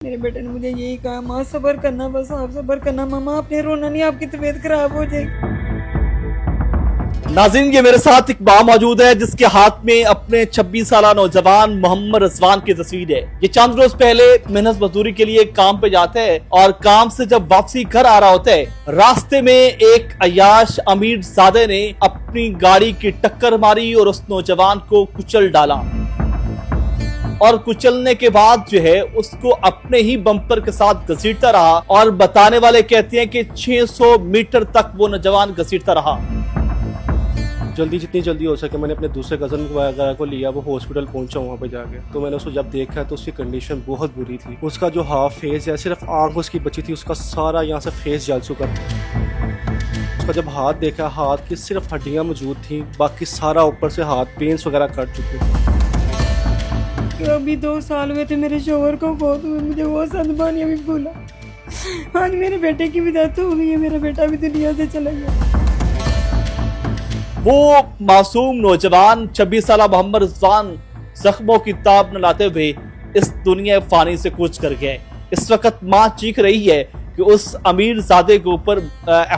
मेरे बेटे ने मुझे यही कहा, माँ सब्र करना, बस आप सब्र करना, मामा आपने रोना नहीं, आपकी तबीयत खराब हो जाएगी। नाज़रीन, ये मेरे साथ एक माँ मौजूद है जिसके हाथ में अपने 26 साल नौजवान मोहम्मद रिजवान की तस्वीर है। ये चंद रोज पहले मेहनत मजदूरी के लिए काम पे जाते हैं और काम से जब वापसी घर आ रहा होता है, रास्ते में एक अयाश अमीर ज़ादे ने अपनी गाड़ी की टक्कर मारी और उस नौजवान को कुचल डाला और कुचलने के बाद जो है उसको अपने ही बम्पर के साथ घसीटता रहा और बताने वाले कहते हैं कि 600 मीटर तक वो नौजवान घसीटता रहा। जितनी जल्दी हो सके मैंने अपने दूसरे कज़न वगैरह को लिया, वो हॉस्पिटल पहुंचा वहाँ पे जाके। तो मैंने उसको जब देखा तो उसकी कंडीशन बहुत बुरी थी। उसका जो हाफ फेस है, सिर्फ आंख उसकी बची थी, उसका सारा यहाँ से फेस जल चुका था। उसका जब हाथ देखा, हाथ की सिर्फ हड्डियाँ मौजूद थी, बाकी सारा ऊपर से हाथ पेन्स वगैरह कट चुके थे। अभी 2 साल हुए थे मेरे शोहर को बहुत हुए, मुझे वो सदमा नहीं अभी भूला। आज मेरे बेटे की भी डेथ हो गई है, मेरा बेटा भी दुनिया से चला गया। वो मासूम नौजवान 26 साल मोहम्मद रिजवान जख्मों की ताब न लाते हुए इस दुनिया फानी से कूच कर गए। इस वक्त माँ चीख रही है कि उस अमीर ज़ादे के ऊपर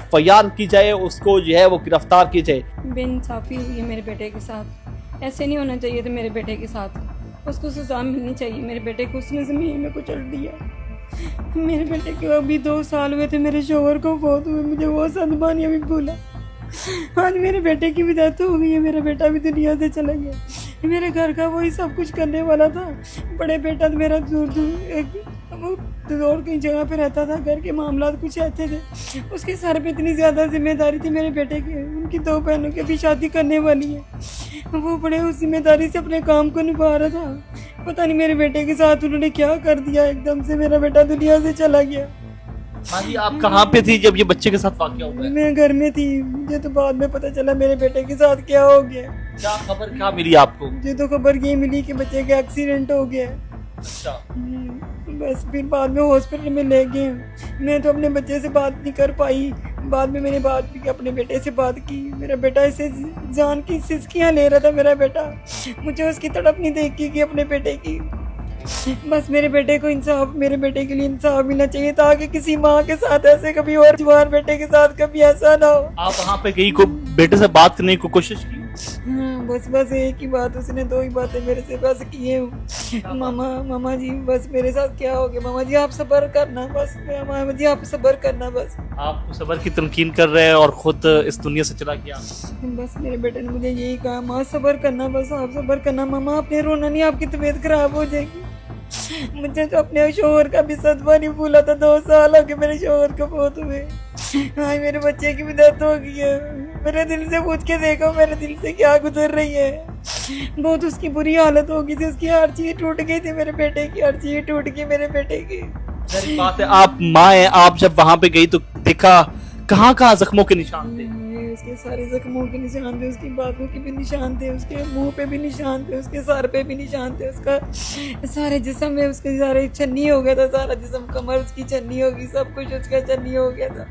FIR की जाए, उसको जो है वो गिरफ्तार की जाए। बेइंसाफी हुई है मेरे बेटे के साथ, ऐसे नहीं होना चाहिए था मेरे बेटे के साथ, उसको सजा मिलनी चाहिए। मेरे बेटे को उसने ज़मीन में कुचल दिया। मेरे बेटे को अभी 2 साल हुए थे मेरे शोहर को बहुत हुए, मुझे वो सदमा नहीं अभी भूला। आज मेरे बेटे की भी डेथ हो गई है, मेरा बेटा भी दुनिया से चला गया। मेरे घर का वही सब कुछ करने वाला था। बड़े बेटा तो मेरा दूर कहीं जगह पे रहता था, घर के मामला कुछ ऐसे थे, उसके सर पे इतनी ज़्यादा जिम्मेदारी थी मेरे बेटे की। उनकी 2 बहनों की भी शादी करने वाली है, वो बड़े उस जिम्मेदारी से अपने काम को निभा रहा था। पता नहीं मेरे बेटे के साथ उन्होंने क्या कर दिया, एकदम से मेरा बेटा दुनिया से चला गया। हाँ जी, आप कहाँ पे थी जब ये बच्चे के साथ वाक़या हुआ है? मैं घर में थी, मुझे तो बाद में पता चला मेरे बेटे के साथ क्या हो गया। क्या खबर क्या मिली आपको? मुझे तो खबर ये मिली कि बच्चे का एक्सीडेंट हो गया। अच्छा। बस फिर बाद में हॉस्पिटल में ले गए। मैं तो अपने बच्चे से बात नहीं कर पाई, बाद में मैंने बात भी अपने बेटे से बात की। मेरा बेटा ऐसे जान की सिसकियाँ ले रहा था मेरा बेटा, मुझे उसकी तड़प नहीं देखी कि अपने बेटे की। बस मेरे बेटे को इंसाफ, मेरे बेटे के लिए इंसाफ मिलना चाहिए ताकि किसी माँ के साथ ऐसे कभी और जवान बेटे के साथ कभी ऐसा ना हो। आप वहाँ पे गई, को बेटे से बात करने की कोशिश की? हाँ, बस एक ही बात, उसने 2 ही बातें मेरे से बस की है। मामा जी बस मेरे साथ क्या हो गया, मामा जी आप सब्र करना, बस मामा जी आप सब्र करना। बस आपको सब्र की तलकीन कर रहे हैं और खुद इस दुनिया से चला गया। बस मेरे बेटे ने मुझे यही कहा, माँ सब्र करना, बस आप सब्र करना, मामा आपने रोना नहीं, आपकी तबीयत खराब हो जाएगी। मुझे तो अपने शोहर का भी सदमा नहीं भूला था। 2 साल हो गए मेरे शोहर को बहुत हुए। हाँ, मेरे बच्चे की भी डेथ हो गई है। मेरे दिल से पूछ के देखो मेरे दिल से क्या गुजर रही है। बहुत उसकी बुरी हालत हो गई थी, उसकी हर चीज टूट गई थी, मेरे बेटे की हर चीज टूट गई मेरे बेटे की। बात है, आप माँ हैं, आप जब वहाँ पे गई तो देखा कहाँ कहाँ जख्मों के निशान थे? उसके सारे जख्मों के निशान थे, उसकी बातों के भी निशान थे, उसके मुंह पे भी निशान थे, उसके सर पे भी निशान थे, उसका सारे जिस्म में उसके सारे छन्नी हो गया था, सारा जिस्म, कमर उसकी छन्नी हो गई, सब कुछ उसका छन्नी हो गया था।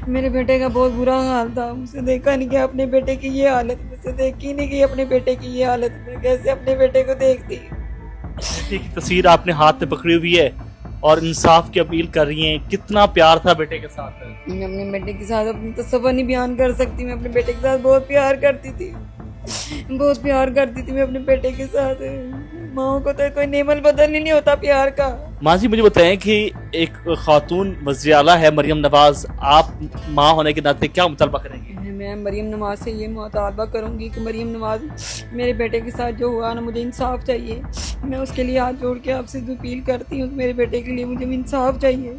मेरे बेटे का बहुत बुरा हाल था। मुझसे देखा नहीं गया अपने बेटे की ये हालत, मुझसे देखी नहीं गई अपने बेटे की ये हालत। मैं कैसे अपने बेटे को देखती। बेटे की तस्वीर आपने हाथ में पकड़ी हुई है और इंसाफ की अपील कर रही हैं। कितना प्यार था बेटे के साथ? मैं अपने बेटे के साथ अपनी तसव्वुर नहीं बयान कर सकती। मैं अपने बेटे के साथ बहुत प्यार करती थी, बहुत प्यार करती थी मैं अपने बेटे के साथ। माँ को तो कोई नेमल बदल ही नहीं होता प्यार का। माँ जी, मुझे बताएं कि एक खातून वज़ीर आला है मरियम नवाज, आप माँ होने के नाते क्या मुतालबा करेंगे? मैं मरियम नवाज से ये मुतालबा करूँगी कि मरियम नवाज, मेरे बेटे के साथ जो हुआ ना, मुझे इंसाफ चाहिए। मैं उसके लिए हाथ जोड़ के आपसे अपील करती हूँ, मेरे बेटे के लिए मुझे इंसाफ चाहिए।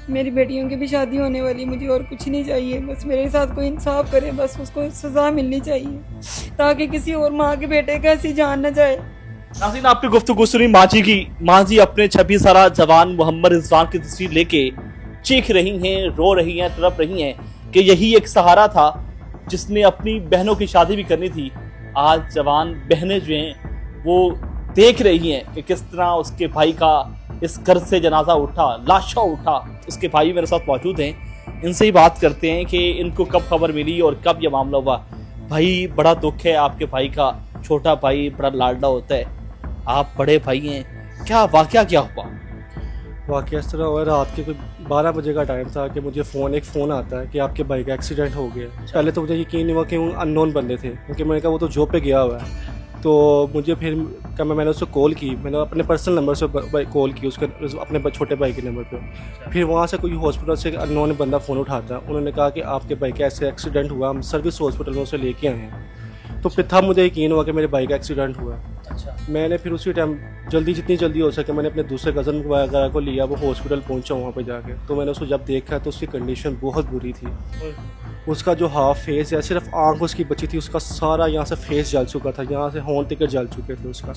मेरी बेटियों की भी शादी होने वाली, मुझे और कुछ नहीं चाहिए, बस मेरे साथ कोई इंसाफ करे, बस उसको सज़ा मिलनी चाहिए ताकि किसी और माँ के बेटे का ऐसी जान न जाए। नाज़रीन, आपने गुफ्तगू सुनी माँ जी की। माँ जी अपने 26 साल जवान मोहम्मद रिजवान की तस्वीर लेके चीख रही हैं, रो रही हैं, तड़प रही हैं कि यही एक सहारा था जिसने अपनी बहनों की शादी भी करनी थी। आज जवान बहनें जो हैं वो देख रही हैं कि किस तरह उसके भाई का इस घर से जनाजा उठा, लाशा उठा। उसके भाई मेरे साथ मौजूद हैं, इनसे ही बात करते हैं कि इनको कब खबर मिली और कब यह मामला हुआ। भाई, बड़ा दुख है आपके भाई का, छोटा भाई बड़ा लाडला होता है, आप बड़े भाई हैं, क्या वाकया क्या हुआ? वाकई इस तरह हुआ, रात के कोई 12 बजे का टाइम था कि मुझे एक फ़ोन आता है कि आपके बाइक का एक्सीडेंट हो गया। पहले तो मुझे यकीन नहीं हुआ कि वो अननोन बंदे थे, क्योंकि मैंने कहा वो तो जॉब पे गया हुआ है। तो मुझे फिर मैंने उससे कॉल की, मैंने अपने पर्सनल नंबर से कॉल की उसके अपने छोटे भाई के नंबर पे। फिर वहाँ से कोई हॉस्पिटल से अननोन बंदा फ़ोन उठाता, उन्होंने कहा कि आपके बाइक का ऐसे एक्सीडेंट हुआ, हम सर्विस हॉस्पिटल में उसे लेके आए हैं। तो फिर था मुझे यकीन हुआ कि मेरे बाइक का एक्सीडेंट हुआ। अच्छा। मैंने फिर उसी टाइम जितनी जल्दी हो सके मैंने अपने दूसरे कज़न वगैरह को लिया, वो हॉस्पिटल पहुंचा वहाँ पे जाके। तो मैंने उसको जब देखा तो उसकी कंडीशन बहुत बुरी थी। उसका जो हाफ फेस है, सिर्फ आंख उसकी बची थी, उसका सारा यहाँ से फेस जल चुका था, यहाँ से होंठ तक जल चुके थे, उसका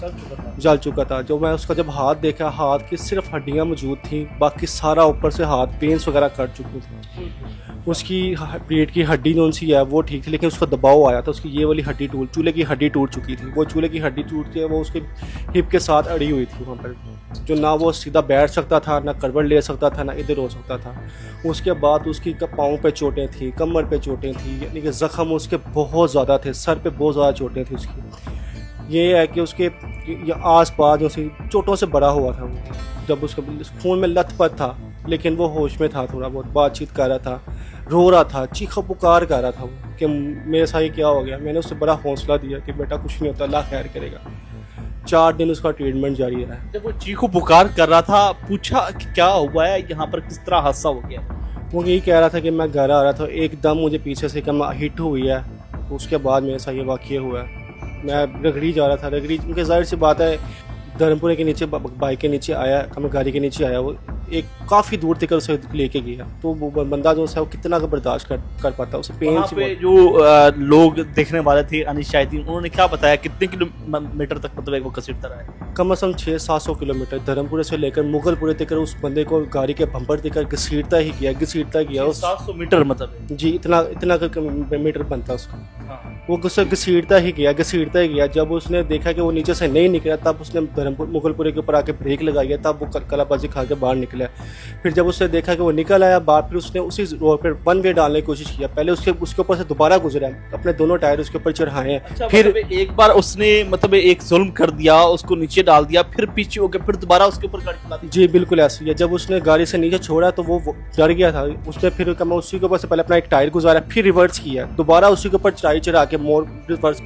जल चुका था। जो मैं उसका जब हाथ देखा, हाथ की सिर्फ हड्डियाँ मौजूद थी, बाकी सारा ऊपर से हाथ पेंस वगैरह कट चुकी थी। उसकी पेट की हड्डी जो सी है वो ठीक थी, लेकिन उसका दबाव आया था, उसकी ये वाली हड्डी चूल्हे की हड्डी टूट चुकी थी। वो चूल्हे की हड्डी टूट के वो उसके हिप के साथ अड़ी हुई थी वहाँ पर, जो ना वो सीधा बैठ सकता था, ना करवट ले सकता था, ना इधर हो सकता था। उसके बाद उसकी पाँव पे चोटें थी, कमर पे चोटें थी, यानी कि ज़ख्म उसके बहुत ज़्यादा थे, सर पे बहुत ज़्यादा चोटें थी उसकी। ये है कि उसके आस पास जो सी चोटों से बड़ा हुआ था वो, जब उसके खून में लथपथ था, लेकिन वो होश में था, थोड़ा बहुत बातचीत कर रहा था, रो रहा था, चीखा पुकार कर रहा था वो कि मेरे साथ ये क्या हो गया। मैंने उससे बड़ा हौसला दिया कि बेटा कुछ नहीं होता, अल्लाह खैर करेगा। 4 दिन उसका ट्रीटमेंट जारी रहा। जब वो चीखो पुकार कर रहा था, पूछा कि क्या हुआ है यहाँ पर, किस तरह हादसा हो गया? वो यही कह रहा था कि मैं घर आ रहा था, एकदम मुझे पीछे से कम हिट हुई है, उसके बाद मेरे साथ ये वाक़या हुआ है। मैं रगड़ी जा रहा था, क्योंकि जाहिर सी बात है धर्मपुरे के नीचे बाइक के नीचे आया, हमें गाड़ी के नीचे आया, वो एक काफ़ी दूर तक उसे लेके गया। तो वो बंदा जो है वो कितना का बर्दाश्त कर पाता, उसे पेन वहाँ पे जो लोग देखने वाले थे अनिश्चित, उन्होंने क्या बताया कितने किलोमीटर तक मतलब वो घसीटता रहा है? कम से कम 600-700 किलोमीटर धर्मपुरे से लेकर मुगलपुरे तक उस बंदे को गाड़ी के बम्पर देकर घसीटता ही गया 700 मीटर मतलब जी, इतना मीटर बनता उसका। हाँ। वो घसीटता ही गया। जब उसने देखा कि वो नीचे से नहीं निकला, तब उसने मुगलपुरे के ऊपर आके ब्रेक लगाई, तब वो कलाबाजी खा के बाहर निकला। फिर जब उसने देखा कि वो निकल आया बाहर, फिर उसने उसी रोड पर 1 वे डालने की कोशिश किया। पहले उसके ऊपर से दोबारा गुजरा, अपने दोनों टायर उसके ऊपर चढ़ाए। अच्छा, फिर मतलब एक बार उसने मतलब एक जुल्म कर दिया, उसको नीचे डाल दिया, फिर पीछे हो गया, फिर दोबारा उसके ऊपर गाड़ी चला दी। जी बिल्कुल ऐसे ही है। जब उसने गाड़ी से नीचे छोड़ा तो वो डर गया था, उसने फिर उसी के ऊपर से पहले अपना एक टायर गुजारा, फिर रिवर्स किया, दोबारा उसी के ऊपर चढ़ाई चढ़ा के मोड़ रिवर्स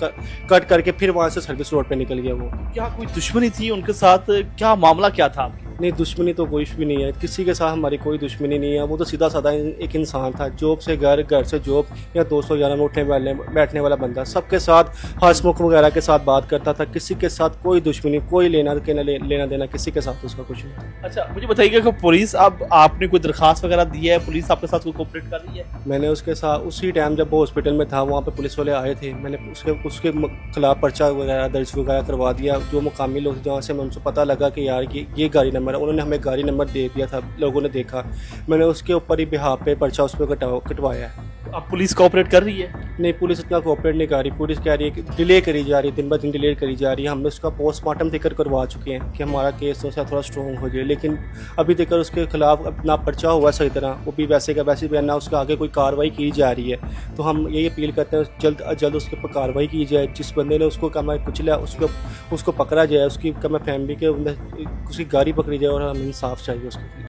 कट करके फिर वहां से सर्विस रोड पे निकल गया वो। क्या कोई दुश्मनी थी उनके साथ, क्या मामला क्या था? नहीं, दुश्मनी तो कोई भी नहीं है, किसी के साथ हमारी कोई दुश्मनी नहीं है। वो तो सीधा साधा एक इंसान था, जॉब से घर, घर से जॉब, या दोस्तों यार में उठने बैठने वाला बंदा, सबके साथ हंसमुख वगैरह के साथ बात करता था। किसी के साथ कोई दुश्मनी, कोई लेना देना किसी के साथ उसका कुछ नहीं। अच्छा, मुझे बताइएगा कि पुलिस, अब आपने कोई दरखास्त वगैरह दी है, पुलिस आपके साथ कोई कोऑपरेट कर रही है? मैंने उसके साथ उसी टाइम जब वो हॉस्पिटल में था, वहाँ पे पुलिस वाले आए थे, मैंने उसके खिलाफ पर्चा वगैरह दर्ज वगैरह करवा दिया। जो मुकामी लोग जहाँ से उनसे पता लगा कि यार ये गाड़ी नंबर, उन्होंने हमें गाड़ी नंबर दे दिया था, लोगों ने देखा, मैंने उसके ऊपर ही बिहाफ पे पर्चा उस पर कटवाया है। अब पुलिस कोऑपरेट कर रही है? नहीं, पुलिस इतना कोऑपरेट नहीं कर रही। पुलिस कह रही है कि डिले करी जा रही है, दिन ब दिन डिले करी जा रही है। हमने उसका पोस्टमार्टम देकर करवा चुके हैं कि हमारा केस थोड़ा स्ट्रॉन्ग हो जाए, लेकिन अभी तक उसके खिलाफ ना पर्चा हुआ सही तरह, वो भी वैसे का वैसे भी, ना उसके आगे कोई कार्रवाई की जा रही है। तो हम यही अपील करते हैं जल्द अज जल्द उसके ऊपर कार्रवाई की जाए। जिस बंदे ने उसको कमा कुचला उसको पकड़ा जाए, उसकी फैमिली के उसकी गाड़ी पकड़ी जाए और हमें इंसाफ चाहिए उसको।